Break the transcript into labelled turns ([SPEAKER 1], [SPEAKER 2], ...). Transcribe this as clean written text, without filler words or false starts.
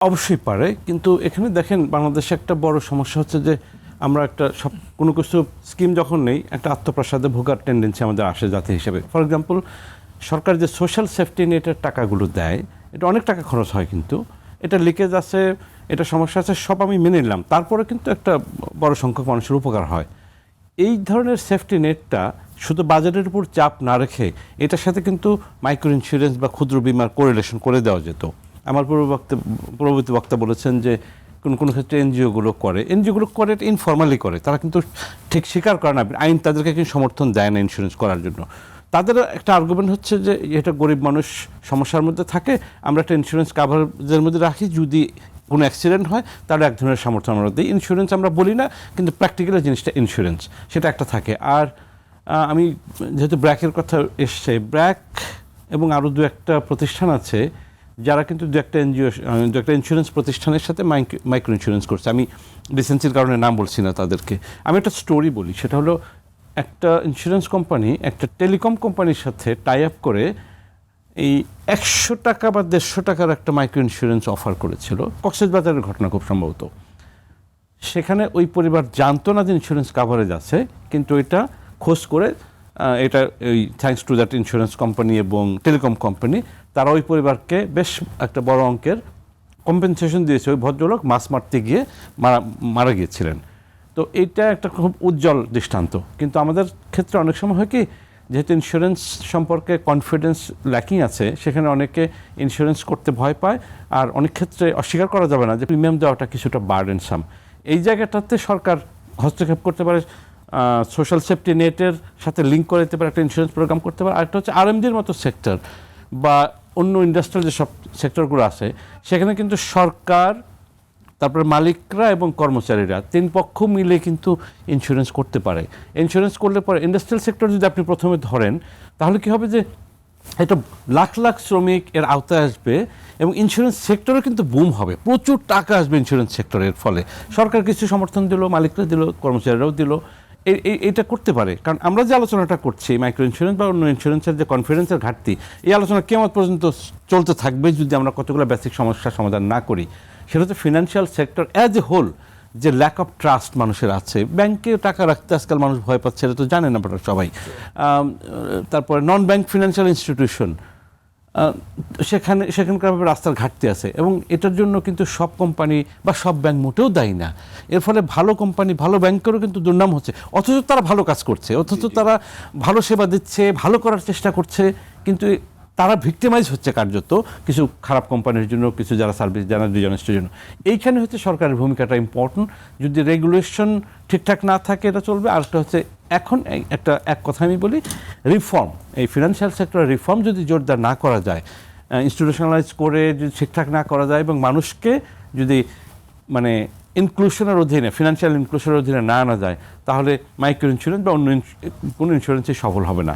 [SPEAKER 1] অবশ্যই পারে, কিন্তু এখানে দেখেন বাংলাদেশে একটা বড় সমস্যা হচ্ছে যে আমরা একটা কোনো কিছু স্কিম যখন নেই একটা আত্মপ্রসাদে ভোগার টেন্ডেন্সি আমাদের আসে জাতি হিসেবে। ফর এক্সাম্পল, সরকার যে সোশ্যাল সেফটি নেটের টাকাগুলো দেয়, এটা অনেক টাকা খরচ হয়, কিন্তু এটা লিকেজ আছে, এটা সমস্যা আছে, সব আমি মেনে নিলাম, তারপরে কিন্তু একটা বড় সংখ্যক মানুষের উপকার হয়। এই ধরনের সেফটি নেটটা শুধু বাজেটের উপর চাপ না রেখে এটার সাথে কিন্তু মাইক্রো ইন্স্যুরেন্স বা ক্ষুদ্র বিমার কোরিলেশন করে দেওয়া যেত। আমার পূর্ববর্তী বক্তা বলেছেন যে কোনো ক্ষেত্রে এনজিওগুলো করে এটা ইনফর্মালি করে, তারা কিন্তু ঠিক স্বীকার করে না, আইন তাদেরকে কিন্তু সমর্থন দেয় না ইন্স্যুরেন্স করার জন্য। তাদের একটা আর্গুমেন্ট হচ্ছে যে এটা গরিব মানুষ সমস্যার মধ্যে থাকে, আমরা একটা ইন্স্যুরেন্স কাভারেজের মধ্যে রাখি, যদি কোনো অ্যাক্সিডেন্ট হয় তাহলে এক ধরনের সামর্থ্য আমরা দিই। ইন্স্যুরেন্স আমরা বলি না, কিন্তু প্র্যাকটিক্যালি জিনিসটা ইন্স্যুরেন্স, সেটা একটা থাকে। আর আমি যেহেতু ব্র্যাকের কথা এসছে, ব্র্যাক এবং আরও দু একটা প্রতিষ্ঠান আছে যারা কিন্তু দু একটা ইন্স্যুরেন্স প্রতিষ্ঠানের সাথে মাইক্রো ইন্স্যুরেন্স করছে। আমি রিসেন্সির কারণে নাম বলছি না তাদেরকে। আমি একটা স্টোরি বলি, সেটা হলো একটা ইন্স্যুরেন্স কোম্পানি একটা টেলিকম কোম্পানির সাথে টাই আপ করে এই 100 টাকা বা 150 টাকার একটা মাইক্রো ইন্স্যুরেন্স অফার করেছিল। কক্সবাজারের ঘটনা খুব সম্ভবত। সেখানে ওই পরিবার জানতো না যে ইন্স্যুরেন্স কাভারেজ আছে, কিন্তু এটা খোঁজ করে এটা ওই thanks to that insurance company এবং টেলিকম কোম্পানি, তারা ওই পরিবারকে বেশ একটা বড় অঙ্কের কম্পেনসেশন দিয়েছে। ওই ভদ্রলোক মাছ মারতে গিয়ে মারা গিয়েছিলেন। তো এইটা একটা খুব উজ্জ্বল দৃষ্টান্ত। কিন্তু আমাদের ক্ষেত্রে অনেক সময় হয় কি, যেহেতু ইন্স্যুরেন্স সম্পর্কে কনফিডেন্স ল্যাকিং আছে, সেখানে অনেকে ইন্স্যুরেন্স করতে ভয় পায়। আর অনেক ক্ষেত্রে অস্বীকার করা যাবে না যে প্রিমিয়াম দেওয়াটা কিছুটা বার্ডেনসাম। এই জায়গাটাতে সরকার হস্তক্ষেপ করতে পারে, সোশ্যাল সেফটি নেটের সাথে লিঙ্ক করে দিতে পারে, একটা ইন্স্যুরেন্স প্রোগ্রাম করতে পারে। আরেকটা হচ্ছে আরএমডির মতো সেক্টর বা অন্য ইন্ডাস্ট্রিয়াল যেসব সেক্টরগুলো আছে, সেখানে কিন্তু সরকার, তারপরে মালিকরা এবং কর্মচারীরা তিন পক্ষ মিলে কিন্তু ইন্স্যুরেন্স করতে পারে। ইন্স্যুরেন্স করলে পরে ইন্ডাস্ট্রিয়াল সেক্টর যদি আপনি প্রথমে ধরেন, তাহলে কী হবে যে এটা লাখ লাখ শ্রমিক এর আওতায় আসবে এবং ইন্স্যুরেন্স সেক্টরে কিন্তু বুম হবে, প্রচুর টাকা আসবে ইন্স্যুরেন্স সেক্টরের ফলে। সরকার কিছু সমর্থন দিল, মালিকরা দিল, কর্মচারীরাও দিল। এইটা করতে পারে। কারণ আমরা যে আলোচনাটা করছি মাইক্রো ইন্স্যুরেন্স বা অন্য ইন্স্যুরেন্সের যে কনফিডেন্সের ঘাটতি, এই আলোচনা কেমন পর্যন্ত চলতে থাকবে যদি আমরা কতগুলো বেসিক সমস্যার সমাধান না করি। সেটা হচ্ছে financial sector as a whole যে ল্যাক অফ ট্রাস্ট মানুষের আছে। ব্যাংকে টাকা রাখতে আজকাল মানুষ ভয় পাচ্ছে, এটা তো জানেন আপনারা সবাই। তারপরে নন ব্যাংক ফিনান্সিয়াল ইনস্টিটিউশন, সেখানকার রাস্তার ঘাটতি আছে, এবং এটার জন্য কিন্তু সব কোম্পানি বা সব ব্যাংক মোটেও দায়ী না। এর ফলে ভালো কোম্পানি, ভালো ব্যাংকেরও কিন্তু দুর্নাম হচ্ছে, অথচ তারা ভালো কাজ করছে, অথচ তারা ভালো সেবা দিচ্ছে, ভালো করার চেষ্টা করছে, কিন্তু তারা ভিক্টিমাইজ হচ্ছে কার্যত কিছু খারাপ কোম্পানির জন্য, কিছু যারা সার্ভিস জানার ডিজনেস্টের জন্য। এইখানে হচ্ছে সরকারের ভূমিকাটা ইম্পর্টেন্ট। যদি রেগুলেশন ঠিকঠাক না থাকে এটা চলবে। আরেকটা হচ্ছে এখন এক কথা আমি বলি, রিফর্ম, এই ফিনান্সিয়াল সেক্টরের রিফর্ম যদি জোরদার না করা যায়, ইনস্টিটিউশনালাইজ করে যদি ঠিকঠাক না করা যায়, এবং মানুষকে যদি মানে ইনক্লুশনের অধীনে, ফিনান্সিয়াল ইনক্লুশনের অধীনে না আনা যায়, তাহলে মাইক্রো ইন্স্যুরেন্স বা অন্য কোনো ইন্স্যুরেন্সই সফল হবে না।